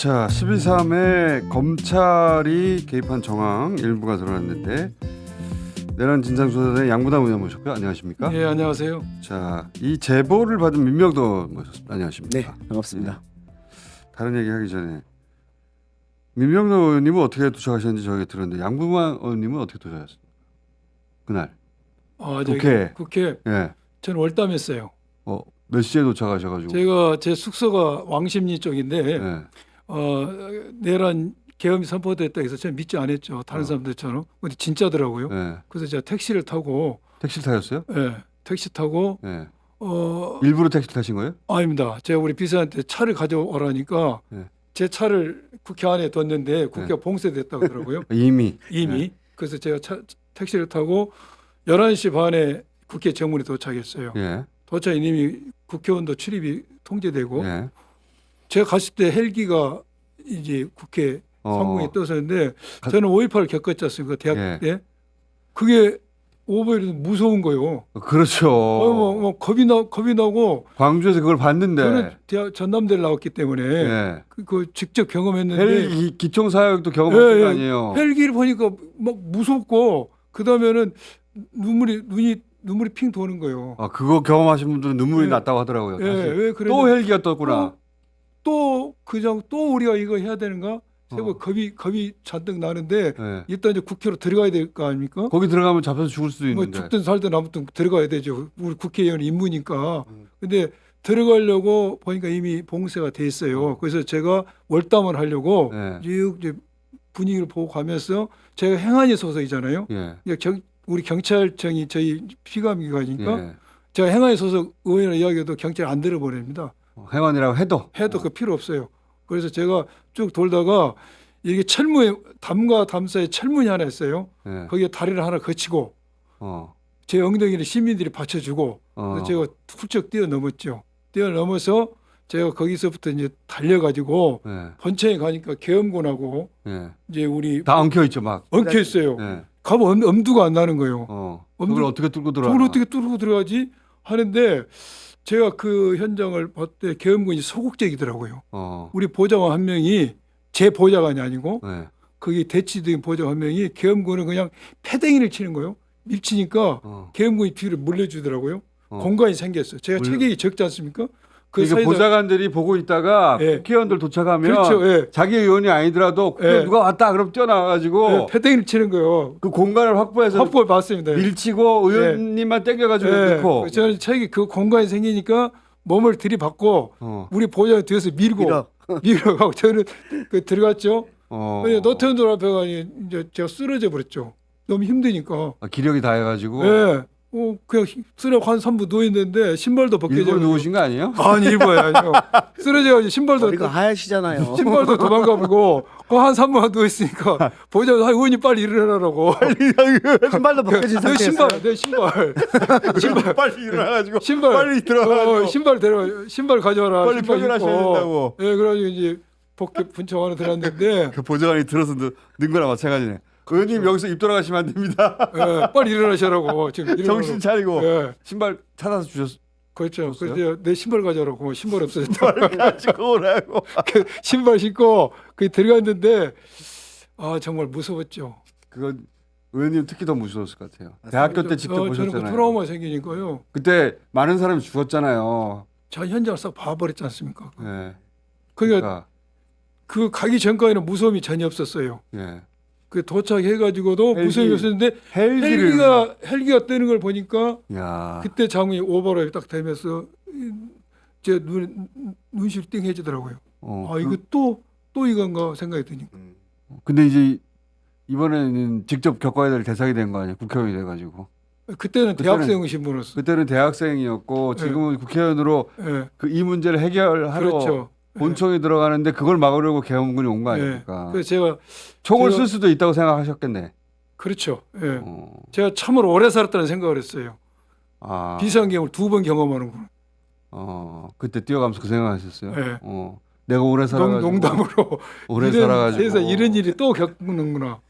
자, 12.3에 검찰이 개입한 정황 일부가 드러났는데 내란 진상조사단의 양부담 의원 모셨고요. 안녕하십니까? 네, 안녕하세요. 자, 이 제보를 받은 민명도 모셨습니다. 안녕하십니까? 네, 반갑습니다. 다른 얘기 하기 전에 민명도 의원님은 어떻게 도착하셨는지 저희가 들었는데 양부만 의원님은 어떻게 도착하셨습니까? 그날 국회. 예. 저는 월담했어요. 몇 시에 도착하셔가지고? 제가 제 숙소가 왕십리 쪽인데 예. 내란 계엄이 선포됐다 해서 저는 믿지 않았죠. 다른 사람들처럼. 근데 진짜더라고요. 예. 그래서 제가 택시를 타고 택시 타셨어요? 택시 타고 예. 일부러 택시 타신 거예요? 아닙니다. 제가 우리 비서한테 차를 가져오라니까 예. 제 차를 국회 안에 뒀는데 국회가 봉쇄됐다고 하더라고요. 이미. 이미. 그래서 제가 택시를 타고 11시 반에 국회 정문에 도착했어요. 예. 도착해 이미 국회의원도 출입이 통제되고 예. 제가 갔을 때 헬기가 이제 국회 상공에 떠서는데 저는 5.18을 겪었지 않습니까? 대학 예. 때. 그게 오버힐이 무서운 거예요. 그렇죠. 뭐 겁이 나고 광주에서 그걸 봤는데. 저는 대학 전남대를 나왔기 때문에 예. 그 직접 경험했는데 헬기 기총사역도 경험하신 거 아니에요? 헬기를 보니까 막 무섭고 그다음에는 눈물이 핑 도는 거예요. 그거 경험하신 분들은 눈물이 예. 났다고 하더라고요. 예, 다시. 왜 그래? 또 헬기가 떴구나. 또 우리가 이거 해야 되는가? 세고 겁이 잔뜩 나는데 예. 일단 이제 국회로 들어가야 될 거 아닙니까? 거기 들어가면 잡혀서 죽을 수도 뭐 있는데. 죽든 살든 아무튼 들어가야 되죠. 우리 국회의원 임무니까. 근데 들어가려고 보니까 이미 봉쇄가 돼 있어요. 그래서 제가 월담을 하려고 예. 쭉 이제 분위기를 보고 가면서 제가 행안위 소속이잖아요. 예. 우리 경찰청이 저희 피감기관이니까 예. 제가 행안위 소속 의원을 이야기해도 경찰 안 들어보냅니다. 행안이라고 해도. 그 필요 없어요. 그래서 제가 쭉 돌다가 이게 담과 담 사이에 철문이 하나 있어요. 예. 거기에 다리를 하나 거치고 어. 제 엉덩이를 시민들이 받쳐주고 그래서 제가 훌쩍 뛰어넘었죠. 뛰어넘어서 제가 거기서부터 이제 달려가지고 예. 본청에 가니까 계엄군하고 예. 이제 우리 다 엉켜 있죠, 막. 엉켜 있어요. 예. 가면 엄두가 안 나는 거예요. 그걸 어떻게 뚫고 들어가? 그걸 어떻게 뚫고 들어가지 하는데 제가 그 현장을 봤을 때 계엄군이 소극적이더라고요. 우리 보좌관 한 명이 제 보좌관이 아니고 예. 거기 대치된 보좌관 한 명이 계엄군은 그냥 패댕이를 치는 거예요. 밀치니까 계엄군이 뒤를 물려주더라고요. 공간이 생겼어요. 제가 체격이 적지 않습니까? 그러니까 보좌관들이 보고 있다가 예. 국회의원들 도착하면 그렇죠. 예. 자기 의원이 아니더라도 국회의원 예. 누가 왔다 그럼 뛰어나와가지고 패댕이를 치는 거예요. 그 공간을 확보해서 확보를 봤습니다. 밀치고 의원님만 땡겨가지고 넣고. 저는 책이 그 공간이 생기니까 몸을 들이받고 우리 보좌관 뒤에서 밀어가고 저는 그 들어갔죠. 근데 노태우들 앞에 가니 이제 제가 쓰러져 버렸죠. 너무 힘드니까. 기력이 다 해가지고. 예. 그냥 쓰러져 한 3분 누워 있는데 신발도 벗겨져. 일부러 누우신 거 아니에요? 아니 일부러 아니요. 쓰러져가지고 신발도 머리가 하얗시잖아요. 신발도 도망가 버리고 한 3분 누워 있으니까 보좌관 의원님 빨리 일어나라고. 신발도 벗겨진 상태에서. 내 신발 빨리 일어나가지고 신발 빨리 들어가가지고 신발 가져와라. 빨리 신발 표현하셔야 입고. 된다고. 예, 그래가지고 이제 본청 안에 들어갔는데 그 보좌관이 들어서 넣는 거나 마찬가지네. 의원님 여기서 입 돌아가시면 안 됩니다. 예, 빨리 일어나시라고 지금 정신 차리고 예, 신발 찾아서 주셨어요. 그렇죠. 그래서 내 신발 가져오라고 신발 없어졌다. 가지고 오라고. 그 신발 신고 그 들어갔는데 정말 무서웠죠. 그건 의원님 특히 더 무서웠을 것 같아요. 대학교 때 직접 저는 그 보셨잖아요. 트라우마 생기니까요. 그때 많은 사람이 죽었잖아요. 저 현장을 싹 봐버렸지 않습니까? 예. 그러니까 그 가기 전까지는 무서움이 전혀 없었어요. 예. 그 도착해가지고도 무서움이 없었는데 헬기가 뜨는 걸 보니까 야. 그때 장군이 오버랩 딱 되면서 제 눈실 띵해지더라고요. 이거 또 이건가 생각이 드니까. 근데 이제 이번에는 직접 겪어야 될 대상이 된 거 아니에요? 국회의원이 돼가지고. 그때는 대학생 신분으로서. 그때는 대학생이었고 지금은 국회의원으로 예. 이 문제를 해결하러 그렇죠. 본청에 들어가는데 그걸 막으려고 계엄군이 온 거 아닙니까? 그래서 제가 총을 쓸 수도 있다고 생각하셨겠네. 그렇죠. 예. 제가 참으로 오래 살았다는 생각을 했어요. 비슷한 경험을 2번 경험하는구나. 그때 뛰어가면서 그 생각하셨어요? 예. 내가 오래 살아가지고 농담으로 오래 살아가지고 세상 이런 일이 또 겪는구나.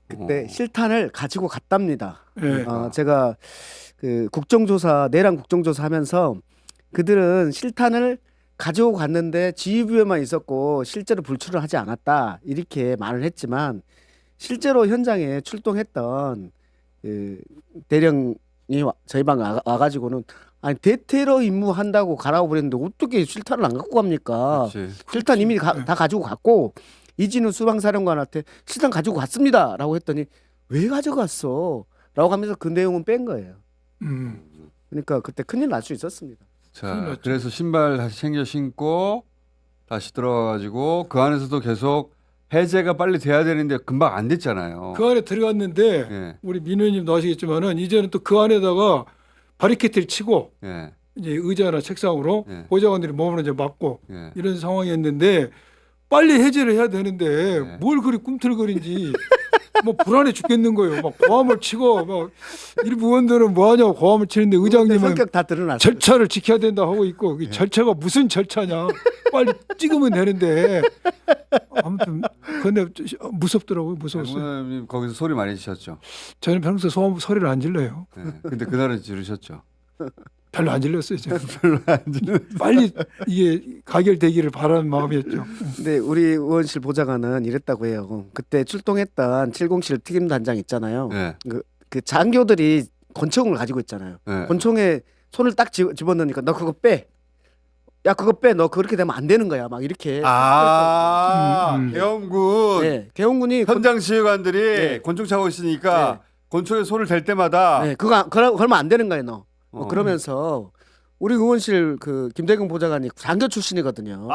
그때 실탄을 가지고 갔답니다. 예. 제가 그 내란 국정조사 하면서 그들은 실탄을 가지고 갔는데 지휘부에만 있었고 실제로 불출을 하지 않았다 이렇게 말을 했지만 실제로 현장에 출동했던 그 대령이 저희 방에 와가지고는 아니 대테러 임무 한다고 가라고 그랬는데 어떻게 실탄을 안 갖고 갑니까? 그렇지. 실탄 이미 다 가지고 갔고 이진우 수방사령관한테 실탄 가지고 갔습니다라고 했더니 왜 가져갔어? 라고 하면서 그 내용은 뺀 거예요. 그러니까 그때 큰일 날 수 있었습니다. 자, 그래서 신발 다시 챙겨 신고 다시 들어가가지고 그 안에서도 계속 해제가 빨리 돼야 되는데 금방 안 됐잖아요. 그 안에 들어갔는데 예. 우리 민의원님도 아시겠지만은 이제는 또 그 안에다가 바리케이트를 치고 예. 이제 의자나 책상으로 예. 보좌관들이 몸으로 이제 막고 예. 이런 상황이었는데 빨리 해제를 해야 되는데 예. 뭘 그리 꿈틀거린지 뭐 불안해 죽겠는 거예요. 막 고함을 치고 막 일부 의원들은 뭐 하냐고 고함을 치는데 의장님은 성격 다 드러났어요. 절차를 지켜야 된다 하고 있고 그 절차가 무슨 절차냐 빨리 찍으면 되는데 아무튼 근데 무섭더라고요. 무서웠어요. 장관님 거기서 소리 많이 지셨죠. 저는 평소 소리를 안 질러요. 예. 근데 그날은 지르셨죠. 별로 안 질렀어요. 제가. 별로 안 지르. 빨리 이게 가결되기를 바라는 마음이었죠. 근데 우리 의원실 보좌관은 이랬다고 해요. 그때 출동했던 707 특임단장 있잖아요. 예. 그 장교들이 권총을 가지고 있잖아요. 예. 권총에 손을 딱 집어넣으니까 너 그거 빼. 야 그거 빼. 너 그렇게 되면 안 되는 거야. 막 이렇게. 계엄군 네, 개헌군이 현장 지휘관들이 네. 권총 차고 있으니까 네. 권총에 손을 댈 때마다 네, 그러면 안 되는 거예요, 너. 그러면서 우리 의원실 그 김대경 보좌관이 장교 출신이거든요.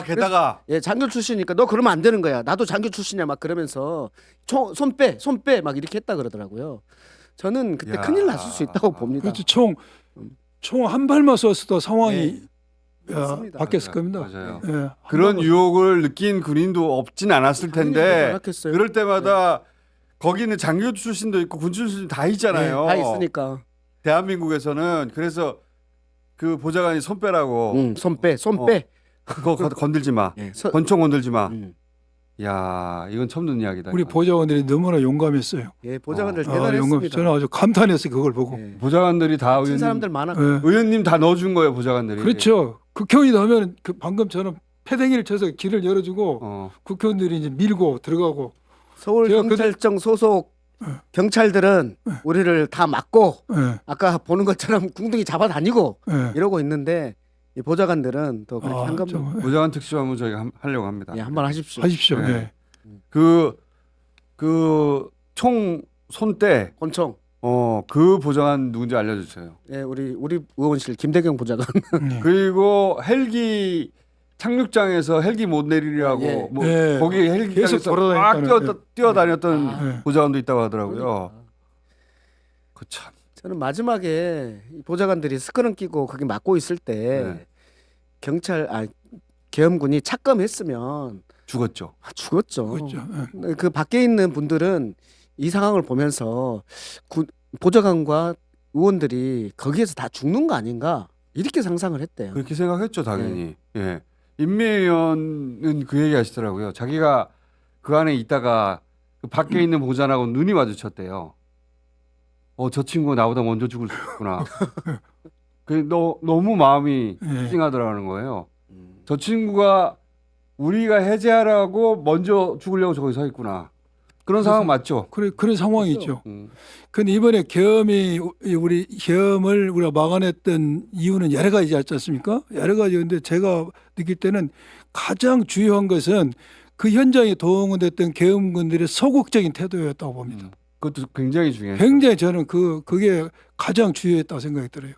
게다가 예, 장교 출신이니까 너 그러면 안 되는 거야. 나도 장교 출신이야. 막 그러면서 손 빼 막 이렇게 했다 그러더라고요. 저는 그때 야. 큰일 났을 수 있다고 봅니다. 그렇죠. 총 한 발만 쐈어도 상황이 맞습니다. 바뀌었을 겁니다. 맞아요. 예, 그런 유혹을 느낀 군인도 없진 않았을 텐데 않았겠어요. 그럴 때마다 거기는 장교 출신도 있고 군 출신도 다 있잖아요. 다 있으니까. 대한민국에서는 그래서 그 보좌관이 손 빼라고 손 빼. 그거 건들지 마. 예, 권총 건들지 마. 음. 야 이건 처음 듣는 이야기다. 우리 이건. 보좌관들이 너무나 용감했어요. 예, 보좌관들 용감. 대단했습니다. 저는 아주 감탄했어요. 그걸 보고. 예. 보좌관들이 다 친 의원님, 사람들 많아. 예. 의원님 다 넣어준 거예요 보좌관들이. 그렇죠. 국회의원이 하면 그 방금처럼 패댕이를 쳐서 길을 열어주고 어. 국회의원들이 이제 밀고 들어가고. 서울 제가 경찰청 소속 경찰들은 우리를 다 막고 예, 아까 보는 것처럼 궁둥이 잡아다니고 예. 이러고 있는데 이 보좌관들은 또 그렇게 한 겁니다. 좀, 보좌관 특수 한번 저희가 하려고 합니다. 예, 한번 하십시오. 하십시오. 네. 예. 그 총 손대 권총. 그 보좌관 누군지 알려주세요. 예, 우리 의원실 김대경 보좌관. 그리고 헬기 착륙장에서 헬기 못 내리려고 예. 뭐 예. 거기 계속 헬기장에서 막 돌아다녔다는, 뛰어다녔던 예. 보좌관도 있다고 하더라고요. 그러니까. 그 참. 저는 마지막에 이 보좌관들이 스크런 끼고 거기 막고 있을 때 네. 계엄군이 착검했으면 죽었죠. 죽었죠. 그렇죠. 예. 그 밖에 있는 분들은 이 상황을 보면서 보좌관과 의원들이 거기에서 다 죽는 거 아닌가 이렇게 상상을 했대요. 그렇게 생각했죠 당연히. 네. 예. 임미애원은 그 얘기 하시더라고요. 자기가 그 안에 있다가 그 밖에 있는 보좌관하고 눈이 마주쳤대요. 저 친구가 나보다 먼저 죽을 수 있구나. 너무 마음이 예. 찡하더라는 거예요. 저 친구가 우리가 해제하라고 먼저 죽으려고 저기 서 있구나. 그런 상황 맞죠? 그런 상황이죠. 음. 근데 이번에 계엄을 우리가 막아냈던 이유는 여러 가지지 않습니까? 여러 가지인데 제가 느낄 때는 가장 중요한 것은 그 현장에 동원됐던 계엄군들의 소극적인 태도였다고 봅니다. 그것도 굉장히 중요해요. 굉장히 저는 그게 가장 중요했다고 생각이 들어요.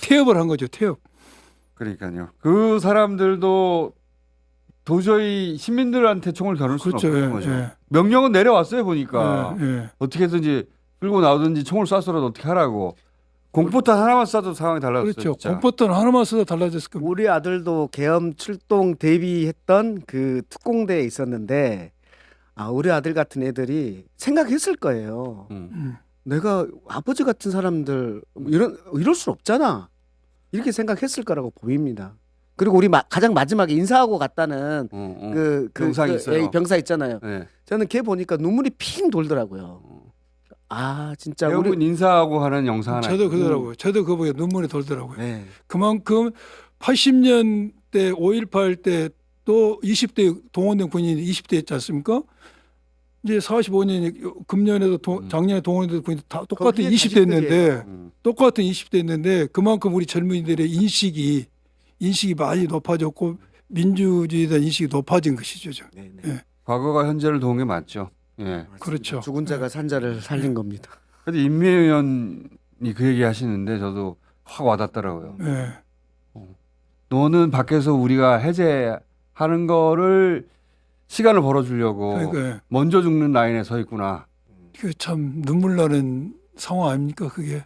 태업을 한 거죠. 태업. 그러니까요. 그 사람들도 도저히 시민들한테 총을 겨눌 수는 그렇죠. 없는 거죠. 예. 명령은 내려왔어요 보니까. 예. 어떻게든지 끌고 나오든지 총을 쐈어라도 어떻게 하라고. 공포탄 하나만 쏴도 상황이 달라졌어요. 그렇죠. 진짜. 공포탄 하나만 써도 달라졌을 겁니다. 우리 아들도 계엄 출동 대비했던 그 특공대에 있었는데 우리 아들 같은 애들이 생각했을 거예요. 내가 아버지 같은 사람들 이럴 순 없잖아. 이렇게 생각했을 거라고 보입니다. 그리고 우리 가장 마지막에 인사하고 갔다는 그 병상 있어요. 병사 있잖아요. 네. 저는 걔 보니까 눈물이 핑 돌더라고요. 진짜 우리 대부분 인사하고 하는 영상 하나. 저도 그러더라고요. 저도 그거 보고 눈물이 돌더라고요. 네. 그만큼 80년대 때 5.18 때 또 20대 동원된 군인이 20대 했지 않습니까? 이제 45년이 금년에도 작년에 동원된 군인이 다 똑같은 20대 했는데 똑같은 20대 했는데 그만큼 우리 젊은이들의 인식이 많이 높아졌고 민주주의에 대한 인식이 높아진 것이죠. 네. 과거가 현재를 도운 게 맞죠. 예. 그렇죠. 죽은 자가 산 자를 살린 겁니다. 근데 임미애 의원이 그 얘기 하시는데 저도 확 와닿더라고요. 네. 너는 밖에서 우리가 해제하는 거를 시간을 벌어주려고 그러니까 먼저 죽는 라인에 서 있구나. 그 참 눈물 나는 상황 아닙니까 그게.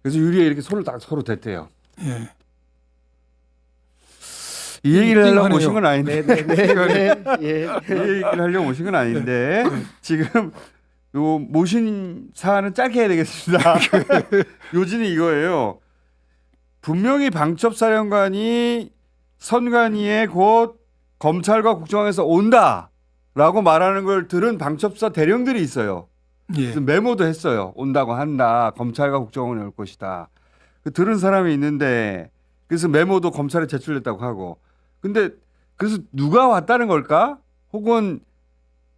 그래서 유리에 이렇게 손을 딱 서로 댔대요. 예. 이 얘기를 하려고 하네요. 오신 건 아닌데. 예. 이 얘기를 하려고 오신 건 아닌데 지금 요 모신 사안은 짧게 해야 되겠습니다. 요지는 이거예요. 분명히 방첩사령관이 선관위에 곧 검찰과 국정원에서 온다라고 말하는 걸 들은 방첩사 대령들이 있어요. 예. 그래서 메모도 했어요. 온다고 한다. 검찰과 국정원이 올 것이다. 그 들은 사람이 있는데 그래서 메모도 검찰에 제출했다고 하고. 근데 그래서 누가 왔다는 걸까? 혹은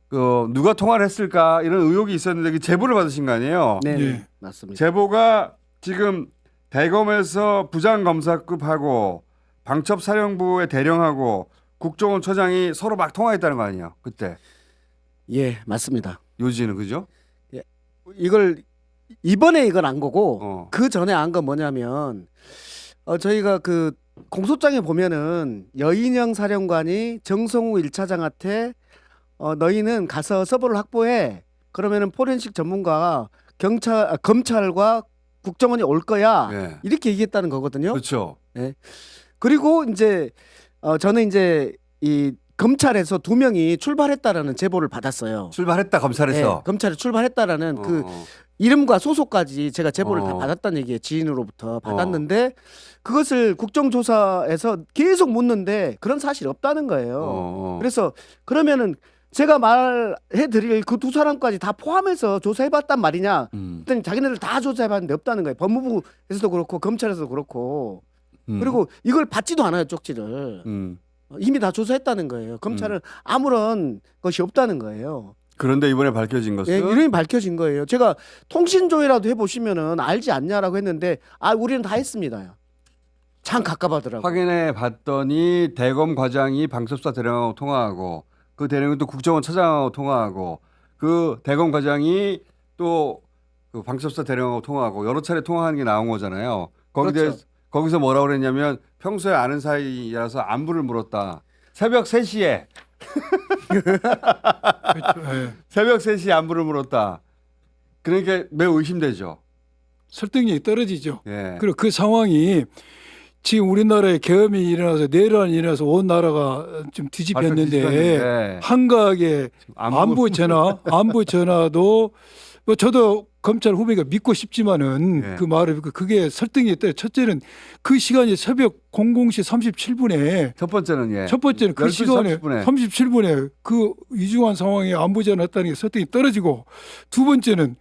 누가 통화를 했을까? 이런 의혹이 있었는데 그 제보를 받으신 거 아니에요? 네, 예. 맞습니다. 제보가 지금 대검에서 부장검사급하고 방첩사령부의 대령하고 국정원 처장이 서로 막 통화했다는 거 아니에요? 그때. 예, 맞습니다. 요지는 그죠? 이걸 이번에 이건 안 거고 그 전에 안 건 뭐냐면 저희가 그 공소장에 보면은 여인영 사령관이 정성우 1차장한테 너희는 가서 서버를 확보해. 그러면은 포렌식 전문가가 검찰과 국정원이 올 거야. 네. 이렇게 얘기했다는 거거든요. 그렇죠. 네. 그리고 이제 저는 이제 이 검찰에서 2명이 출발했다라는 제보를 받았어요. 출발했다 검찰에서. 네, 검찰에 출발했다라는 그 이름과 소속까지 제가 제보를 다 받았다는 얘기예요. 지인으로부터 받았는데 그것을 국정조사에서 계속 묻는데 그런 사실이 없다는 거예요. 그래서 그러면은 제가 말해드릴 그 2사람까지 다 포함해서 조사해봤단 말이냐. 그랬더니 자기네들 다 조사해봤는데 없다는 거예요. 법무부에서도 그렇고 검찰에서도 그렇고. 그리고 이걸 받지도 않아요. 쪽지를. 이미 다 조사했다는 거예요. 검찰은 아무런 것이 없다는 거예요. 그런데 이번에 밝혀진 것은 예, 이름이 밝혀진 거예요. 제가 통신조회라도 해보시면은 알지 않냐라고 했는데 우리는 다 했습니다. 참 가깝하더라고요. 확인해 봤더니 대검 과장이 방첩사 대령하고 통화하고 그 대령은 또 국정원 차장하고 통화하고 그 대검 과장이 또 그 방첩사 대령하고 통화하고 여러 차례 통화하는 게 나온 거잖아요. 그렇죠. 거기서 뭐라고 그랬냐면 평소에 아는 사이라서 안부를 물었다. 새벽 3시에 그렇죠. 예. 새벽 3시에 안부를 물었다. 그러니까 매우 의심되죠. 설득력이 떨어지죠. 예. 그리고 그 상황이 지금 우리나라에 계엄이 일어나서 내란이 일어나서 온 나라가 좀 뒤집혔는데 한가하게 안보 전화도 뭐 저도 검찰 후배가 믿고 싶지만은 그 말을 그게 설득이 있다. 첫째는 그 시간이 새벽 00시 37분에 첫 번째는 그 시간에 37분에 그 위중한 상황에 안보 전화했다는 게 설득이 떨어지고 두 번째는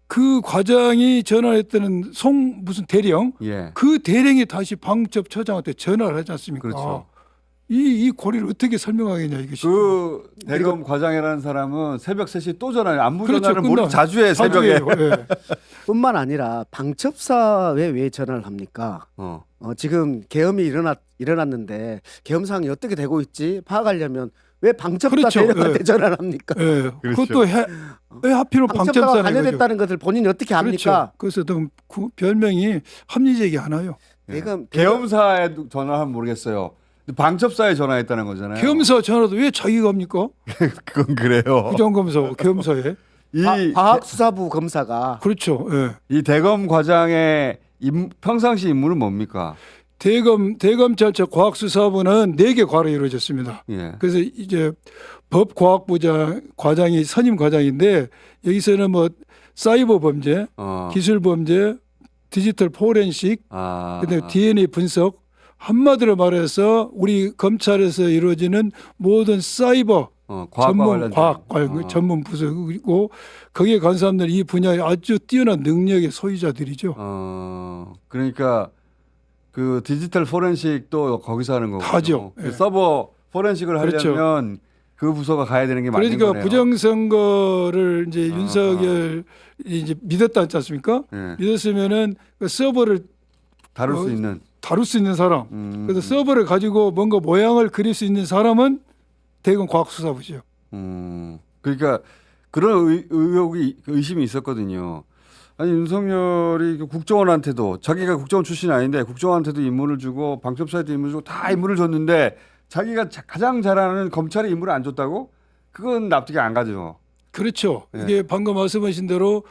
그 과장이 전화했다는 무슨 대령 그 대령이 다시 방첩처장한테 전화를 하지 않습니까? 그렇죠. 이 고리를 어떻게 설명하겠냐 이것이. 그 대검 과장이라는 사람은 새벽 3시에 또 전화해요. 안부 그렇죠. 전화를 모두 자주 해 새벽에. 뿐만 아니라 방첩사에 왜 전화를 합니까? 지금 계엄이 일어났는데 계엄 상황이 어떻게 되고 있지 파악하려면 왜 방첩사 대령한테 전화를 합니까? 그렇죠. 그것도 왜 하필은 방첩사가 관여됐다는 것을 본인이 어떻게 압니까? 그래서 그 별명이 합리적이 않아요. 계엄사에 전화하면 모르겠어요. 방첩사에 전화했다는 거잖아요. 계엄사 전화도 왜 자기가 합니까? 그건 그래요. 부장검사 계엄사에. 과학수사부 검사가. 그렇죠. 예. 이 대검 과장의 평상시 임무는 뭡니까? 대검찰청 과학수사부는 4개 과로 이루어졌습니다. 그래서 이제 법과학부장 과장이 선임 과장인데 여기서는 뭐 사이버 범죄, 기술 범죄, 디지털 포렌식, 그다음에 DNA 분석. 한마디로 말해서 우리 검찰에서 이루어지는 모든 사이버 과학 전문 부서이고 거기에 간 사람들 이 분야에 아주 뛰어난 능력의 소유자들이죠. 그러니까 그 디지털 포렌식도 거기서 하는 거고. 하죠. 그 예. 서버 포렌식을 그렇죠. 하려면 그 부서가 가야 되는 게 맞는 그러니까 거네요. 부정선거를 이제 윤석열이 이제 믿었다 했지 않습니까? 예. 믿었으면은 그 서버를 다룰 수 있는. 다룰 수 있는 사람. 그래서 서버를 가지고 뭔가 모양을 그릴 수 있는 사람은 대검 과학수사부죠. 그러니까 그런 의혹이 의심이 있었거든요. 아니 윤석열이 국정원한테도 자기가 국정원 출신이 아닌데 국정원한테도 임무를 주고 방첩사에도 임무를 주고 다 임무를 줬는데 자기가 가장 잘하는 검찰에 임무를 안 줬다고? 그건 납득이 안 가죠. 그렇죠. 예. 이게 방금 말씀하신 대로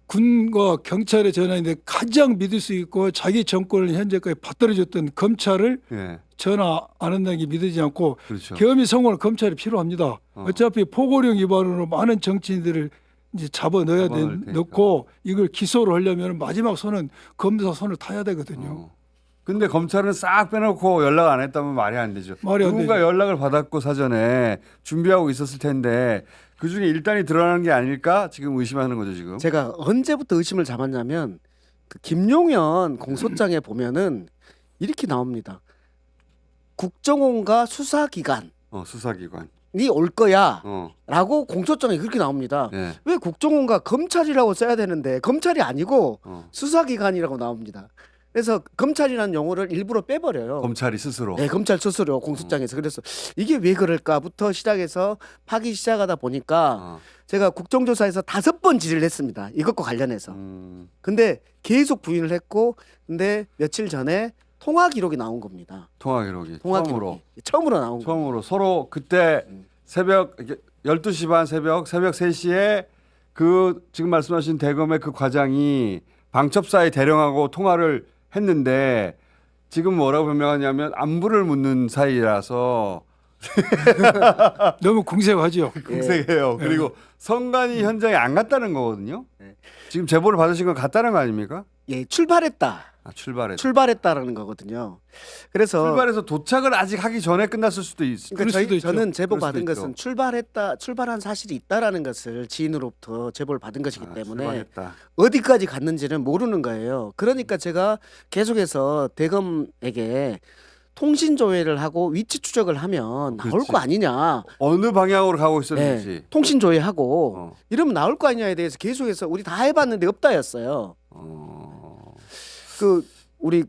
군과 경찰의 전화인데 가장 믿을 수 있고 자기 정권을 현재까지 받들어줬던 검찰을 예. 전화 안 한다는 게 믿어지지 않고 그렇죠. 계엄이 성공을 검찰이 필요합니다. 어차피 포고령 위반으로 많은 정치인들을 이제 잡아 넣어야 넣고 이걸 기소를 하려면 마지막 손은 검사 손을 타야 되거든요. 근데 검찰은 싹 빼놓고 연락 안 했다면 말이 안 되죠. 말이 안 누군가 되죠. 연락을 받았고 사전에 준비하고 있었을 텐데 그중에 일단이 드러나는 게 아닐까 지금 의심하는 거죠 지금. 제가 언제부터 의심을 잡았냐면 그 김용현 공소장에 보면은 이렇게 나옵니다. 국정원과 수사기관이 수사기관. 올 거야라고 공소장에 그렇게 나옵니다. 예. 왜 국정원과 검찰이라고 써야 되는데 검찰이 아니고 수사기관이라고 나옵니다. 그래서 검찰이라는 용어를 일부러 빼버려요. 검찰이 스스로. 네, 검찰 스스로 공소장에서. 그래서 이게 왜 그럴까부터 시작해서 파기 시작하다 보니까 제가 국정조사에서 5번 질의를 했습니다. 이것과 관련해서. 근데 계속 부인을 했고 근데 며칠 전에 통화 기록이 나온 겁니다. 통화 기록이. 처음으로 나온 거예요. 처음으로 서로 그때 새벽 12시 반 새벽 3시에 그 지금 말씀하신 대검의 그 과장이 방첩사에 대령하고 통화를 했는데 지금 뭐라고 변명하냐면 안부를 묻는 사이라서 너무 궁색하죠. 궁색해요. 그리고 선관위 현장에 안 갔다는 거거든요. 네. 지금 제보를 받으신 건 갔다는 거 아닙니까? 예, 출발했다. 출발했다는 거거든요. 그래서 출발해서 도착을 아직 하기 전에 끝났을 수도 있어요. 그러니까 저는 제보 그럴 수도 받은 있죠. 것은 출발한 사실이 있다라는 것을 지인으로부터 제보를 받은 것이기 때문에 출발했다. 어디까지 갔는지는 모르는 거예요. 그러니까 제가 계속해서 대검에게 통신 조회를 하고 위치 추적을 하면 나올 그렇지. 거 아니냐. 어느 방향으로 가고 있었는지. 네, 통신 조회하고 이러면 나올 거 아니냐에 대해서 계속해서 우리 다 해봤는데 없다였어요. 그 우리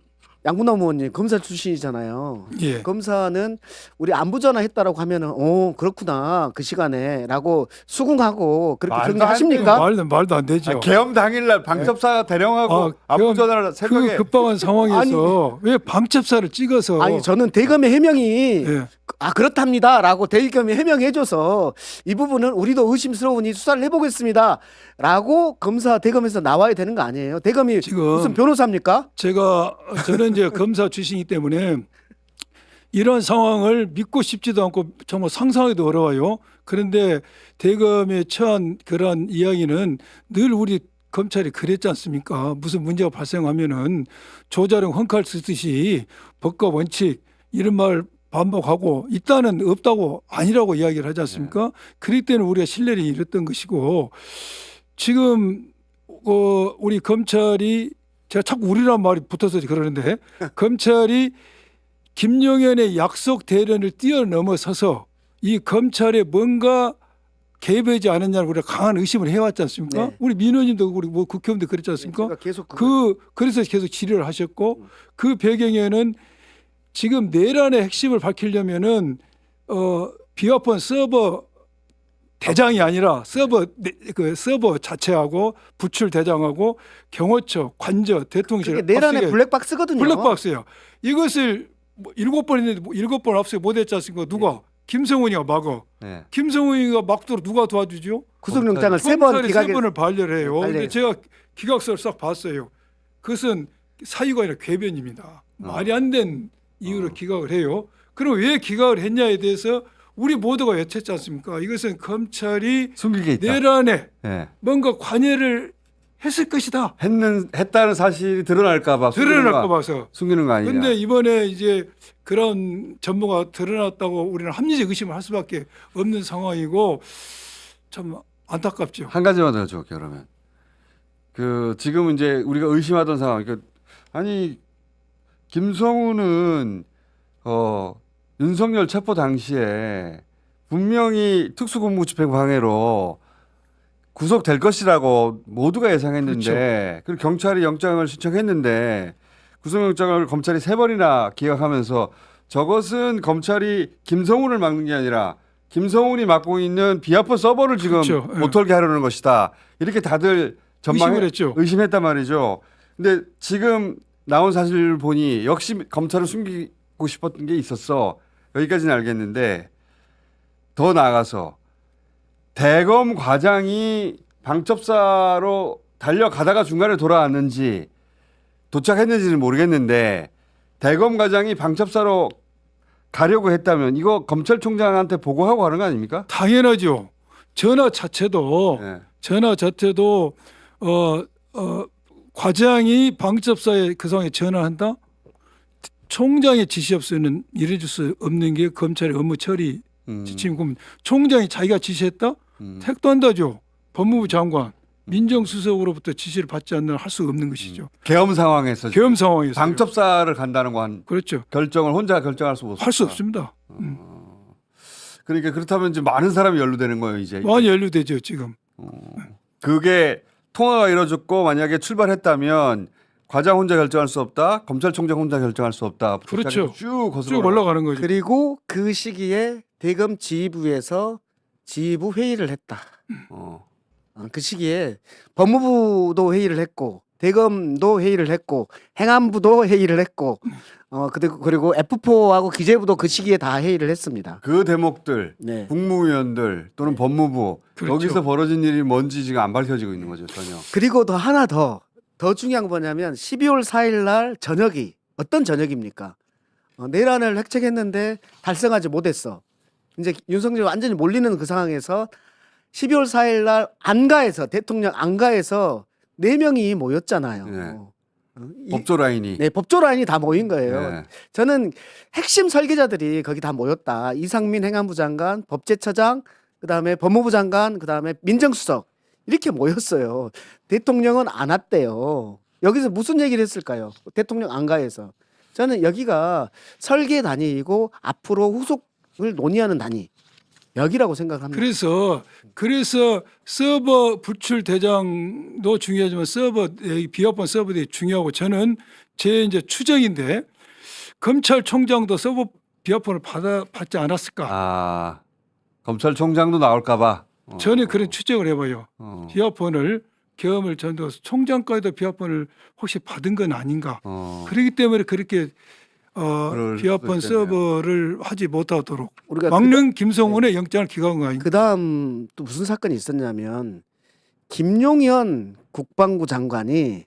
양문남 의원님 검사 출신이잖아요. 예. 검사는 우리 안부 전화했다라고 하면은 그렇구나 그 시간에라고 수긍하고 그렇게 정리하십니까? 말도 안 되죠. 계엄 당일날 방첩사 대령하고 안부 전화를 새벽에 그 급박한 상황에서 왜 방첩사를 찍어서 아니 저는 대검의 해명이 예. 그렇답니다라고 대검이 해명해줘서 이 부분은 우리도 의심스러우니 수사를 해보겠습니다라고 검사 대검에서 나와야 되는 거 아니에요? 대검이 지금 무슨 변호사입니까? 저는 이제 검사 출신이기 때문에 이런 상황을 믿고 싶지도 않고 정말 상상하기도 어려워요. 그런데 대검에 처한 그런 이야기는 늘 우리 검찰이 그랬지 않습니까? 무슨 문제가 발생하면은 조자룡 헝칼 쓰듯이 법과 원칙 이런 말 반복하고 있다는 없다고 아니라고 이야기를 하지 않습니까? 그럴 때는 우리가 신뢰를 잃었던 것이고 지금 우리 검찰이 제가 자꾸 우리란 말이 붙어서 그러는데 검찰이 김용현의 약속 대련을 뛰어넘어서서 이 검찰에 뭔가 개입하지 않았냐는 우리가 강한 의심을 해왔지 않습니까? 네. 우리 민 의원님도 우리 국회의원도 그랬지 않습니까? 제가 계속 그래서 계속 질의를 하셨고 그 배경에는 지금 내란의 핵심을 밝히려면은 비화폰 서버 대장이 아니라 서버 자체하고 부출 대장하고 경호처, 관저, 대통령실 그게 내란의 블랙박스거든요. 블랙박스예요. 이것을 7번 했는데 7번 앞서 못했지 않습니까? 누가? 김성훈이가 막어. 네. 김성훈이가 막도록 누가 도와주죠? 구속영장을 3번 기각해. 3번을 발열해요. 근데 제가 기각서를 싹 봤어요. 그것은 사유가 아니라 궤변입니다. 말이 안 된 이유로 기각을 해요. 그럼 왜 기각을 했냐에 대해서 우리 모두가 예측했지 않습니까? 이것은 검찰이 숨기게 있다. 내란에 네. 뭔가 관여를 했을 것이다. 했다는 사실이 드러날까 봐 숨기는 거 아니냐. 그런데 이번에 이제 그런 전모가 드러났다고 우리는 합리적 의심을 할 수밖에 없는 상황이고 참 안타깝죠. 한 가지만 더 여쭤볼게요. 그러면 지금 이제 우리가 의심하던 상황, 아니 김성우는 윤석열 체포 당시에 분명히 특수공무집행 방해로 구속될 것이라고 모두가 예상했는데 그리고 경찰이 영장을 신청했는데 구속영장을 검찰이 3번이나 기각하면서 저것은 검찰이 김성훈을 막는 게 아니라 김성훈이 맡고 있는 비아폰 서버를 지금 그렇죠. 못 털게 하려는 것이다. 이렇게 다들 의심했단 말이죠. 근데 지금 나온 사실을 보니 역시 검찰을 숨기고 싶었던 게 있었어. 여기까지는 알겠는데 더 나아가서 대검 과장이 방첩사로 달려가다가 중간에 돌아왔는지 도착했는지는 모르겠는데 대검 과장이 방첩사로 가려고 했다면 이거 검찰총장한테 보고하고 가는 거 아닙니까? 당연하죠. 전화 자체도 과장이 방첩사에 그 상황에 전화한다. 총장의 지시 없이는 이뤄줄 수 없는 게 검찰의 업무 처리 지침. 그럼 총장이 자기가 지시했다? 택도 한다죠. 법무부 장관, 민정수석으로부터 지시를 받지 않는 할 수 없는 것이죠. 계엄 상황에서 방첩사를 간다는 건 그렇죠. 결정을 혼자 결정할 수 없습니다. 할 수 없습니다. 그러니까 그렇다면 이제 많은 사람이 연루되는 거예요, 이제. 많이 연루되죠, 지금. 그게 통화가 이루어졌고 만약에 출발했다면 과장 혼자 결정할 수 없다, 검찰총장 혼자 결정할 수 없다. 그렇죠. 쭉 올라가는 거죠. 그리고 그 시기에 대검 지휘부에서 지휘부 회의를 했다. 그 시기에 법무부도 회의를 했고 대검도 회의를 했고 행안부도 회의를 했고 그리고 F4하고 기재부도 그 시기에 다 회의를 했습니다. 그 대목들 네. 국무위원들 또는 법무부 그렇죠. 여기서 벌어진 일이 뭔지 지금 안 밝혀지고 있는 거죠, 전혀. 그리고 더 하나 더 중요한 건 뭐냐면 12월 4일 날 저녁이 어떤 저녁입니까? 내란을 획책했는데 달성하지 못했어. 이제 윤석열이 완전히 몰리는 그 상황에서 12월 4일 날 안가에서 대통령 안가에서 4명이 모였잖아요. 네. 법조 라인이. 네, 법조 라인이 다 모인 거예요. 네. 저는 핵심 설계자들이 거기 다 모였다. 이상민 행안부 장관, 법제처장, 그다음에 법무부 장관, 그다음에 민정수석 이렇게 모였어요. 대통령은 안 왔대요. 여기서 무슨 얘기를 했을까요? 대통령 안가에서. 저는 여기가 설계 단위이고 앞으로 후속을 논의하는 단위. 여기라고 생각합니다. 그래서 서버 불출 대장도 중요하지만 비합본 서버들이 중요하고 저는 제 이제 추정인데 검찰총장도 서버 비합본을 받지 않았을까? 검찰총장도 나올까봐. 저는 그런 추정을 해봐요. 비합본을 계엄을 전도해서 총장까지도 비합본을 혹시 받은 건 아닌가? 그렇기 때문에 그렇게 비합본 서버를 하지 못하도록 우리가 막는 김성훈의 영장을 기각한 거 아닙니까? 그다음 또 무슨 사건이 있었냐면 김용현 국방부 장관이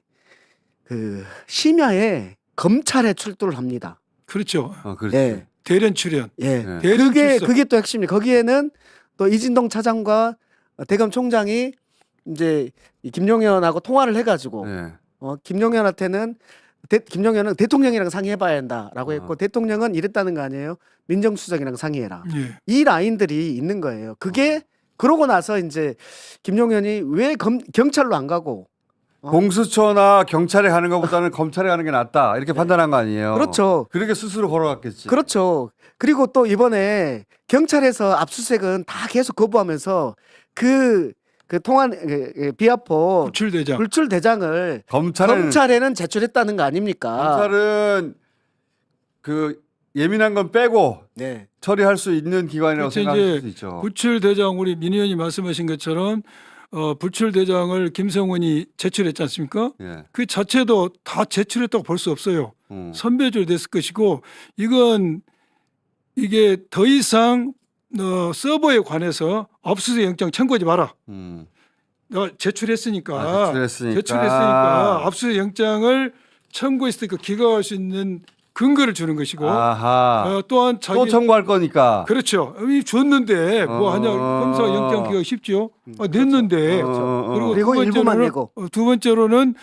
그 심야에 검찰에 출두를 합니다. 그렇죠. 그렇죠. 예. 대련 출연. 예. 네. 대련 출석. 그게 또 핵심이. 거기에는 또 이진동 차장과 대검 총장이 이제 이 김용현하고 통화를 해가지고 네. 김용현한테는 김용현은 대통령이랑 상의해봐야 한다라고 했고 대통령은 이랬다는 거 아니에요? 민정수석이랑 상의해라. 예. 이 라인들이 있는 거예요. 그게 그러고 나서 이제 김용현이 왜 경찰로 안 가고 공수처나 경찰에 가는 것보다는 검찰에 가는 게 낫다 이렇게 판단한 거 아니에요? 그렇죠. 그렇게 스스로 걸어갔겠지. 그렇죠. 그리고 또 이번에 경찰에서 압수수색은 다 계속 거부하면서 그 통한 비아포 불출 대장을 검찰에는 제출했다는 거 아닙니까? 검찰은 그 예민한 건 빼고 네. 처리할 수 있는 기관이라고 생각할 수 있죠. 불출 대장 우리 민 의원이 말씀하신 것처럼 불출 대장을 김성훈이 제출했지 않습니까? 예. 그 자체도 다 제출했다고 볼 수 없어요. 선배줄 됐을 것이고 이게 더 이상 서버에 관해서 압수수색 영장 청구하지 마라. 제출했으니까 압수수색 영장을 청구했으니까 기각할 수 있는 근거를 주는 것이고 또한 또 청구할 거니까 그렇죠. 이미 줬는데 뭐 하냐 검사 영장 기각 쉽죠. 냈는데 그리고 일부만 내고 두 번째로는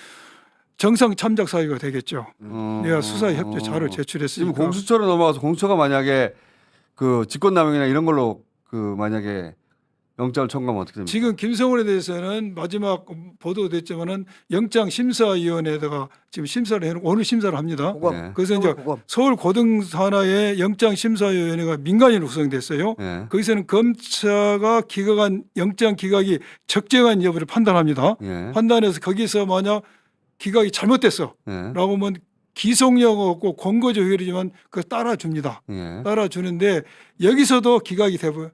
정상 참작 사유가 되겠죠. 내가 수사 협조 자료 제출했으니까. 지금 공수처로 넘어가서 공수처가 만약에 그 직권남용이나 이런 걸로 그 만약에 영장을 청구하면 어떻게 됩니까? 지금 김성훈에 대해서는 마지막 보도됐지만은 영장심사위원회에다가 지금 심사를 해놓고 오늘 심사를 합니다. 고검. 네. 그래서 이제 고검. 서울고등산하의 영장심사위원회가 민간인으로 구성됐어요. 예. 거기서는 검사가 기각한 영장 기각이 적정한 여부를 판단합니다. 예. 판단해서 거기서 만약 기각이 잘못됐어 예. 라고 하면 기속력 없고 권고조 의결이지만 그걸 따라줍니다. 예. 따라주는데 여기서도 기각이 되고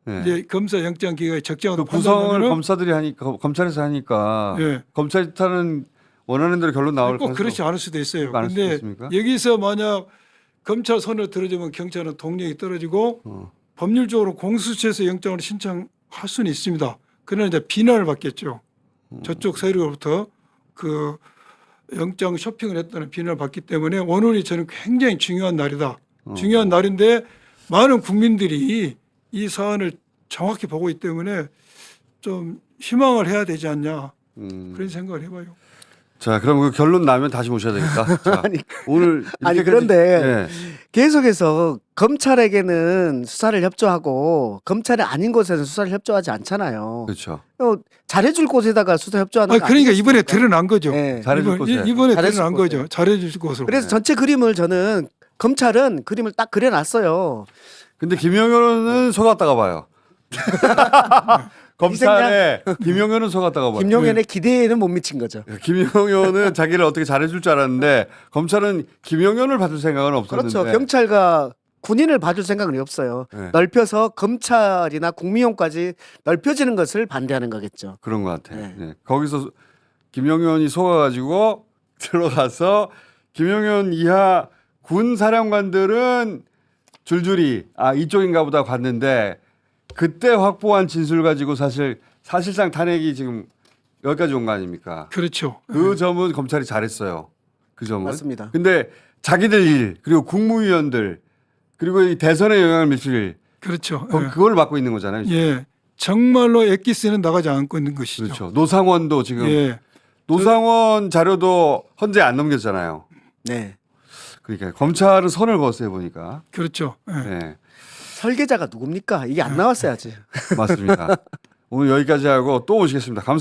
예. 이제 검사 영장 기각이 적정하다고 그 구성을 판단하면 검사들이 하니까 검찰에서 하니까 예. 검찰이 타는 원하는 대로 결론 나올 꼭 가능성이 그렇지 않을 수도 있어요. 않을 수도 근데 있습니까? 여기서 만약 검찰 손을 들어주면 경찰은 동력이 떨어지고 어. 법률적으로 공수처에서 영장을 신청할 수는 있습니다. 그러나 이제 비난을 받겠죠. 저쪽 세력으로부터 그 영장 쇼핑을 했다는 비난을 받기 때문에 오늘이 저는 굉장히 중요한 날이다. 중요한 날인데 많은 국민들이 이 사안을 정확히 보고 있기 때문에 좀 희망을 해야 되지 않냐 그런 생각을 해봐요. 자, 그럼 그 결론 나면 다시 모셔야 되겠다. 자, 아니, 오늘 아니, 이렇게까지- 그런데 예. 계속해서 검찰에게는 수사를 협조하고 검찰이 아닌 곳에는 수사를 협조하지 않잖아요. 그렇죠. 잘해줄 곳에다가 수사 협조하는 거 그러니까 이번에 아니겠습니까? 드러난 거죠. 네. 잘해줄 곳에. 이번에 잘해줄 드러난 곳에. 거죠. 잘해줄 곳으로. 그래서 전체 그림을 저는 검찰은 그림을 딱 그려놨어요. 근데 김용현은 속았다가 봐요. 검찰에 김용현은 속았다가 봐요. 김용현의 기대에는 못 미친 거죠. 김용현은 자기를 어떻게 잘해줄 줄 알았는데 검찰은 김용현을 받을 생각은 없었는데. 그렇죠. 경찰과 군인을 봐줄 생각은 없어요. 네. 넓혀서 검찰이나 국민용까지 넓혀지는 것을 반대하는 거겠죠. 그런 것 같아. 네. 네. 거기서 김용현이 속아가지고 들어가서 김용현 이하 군 사령관들은 줄줄이 이쪽인가 보다 봤는데 그때 확보한 진술 가지고 사실상 탄핵이 지금 여기까지 온 거 아닙니까? 그렇죠. 그 점은 검찰이 잘했어요. 그 점은. 맞습니다. 근데 자기들 일 그리고 국무위원들 그리고 이 대선에 영향을 미칠 그렇죠. 그걸 맡고 있는 거잖아요. 예. 정말로 엑기스는 나가지 않고 있는 것이죠. 그렇죠. 노상원도 지금 예. 노상원 자료도 헌재 안 넘겼잖아요. 네. 그러니까 검찰은 선을 그었어요 보니까. 그렇죠. 예. 네, 설계자가 누굽니까? 이게 안 나왔어야지. 맞습니다. 오늘 여기까지 하고 또 오시겠습니다. 감사합니다.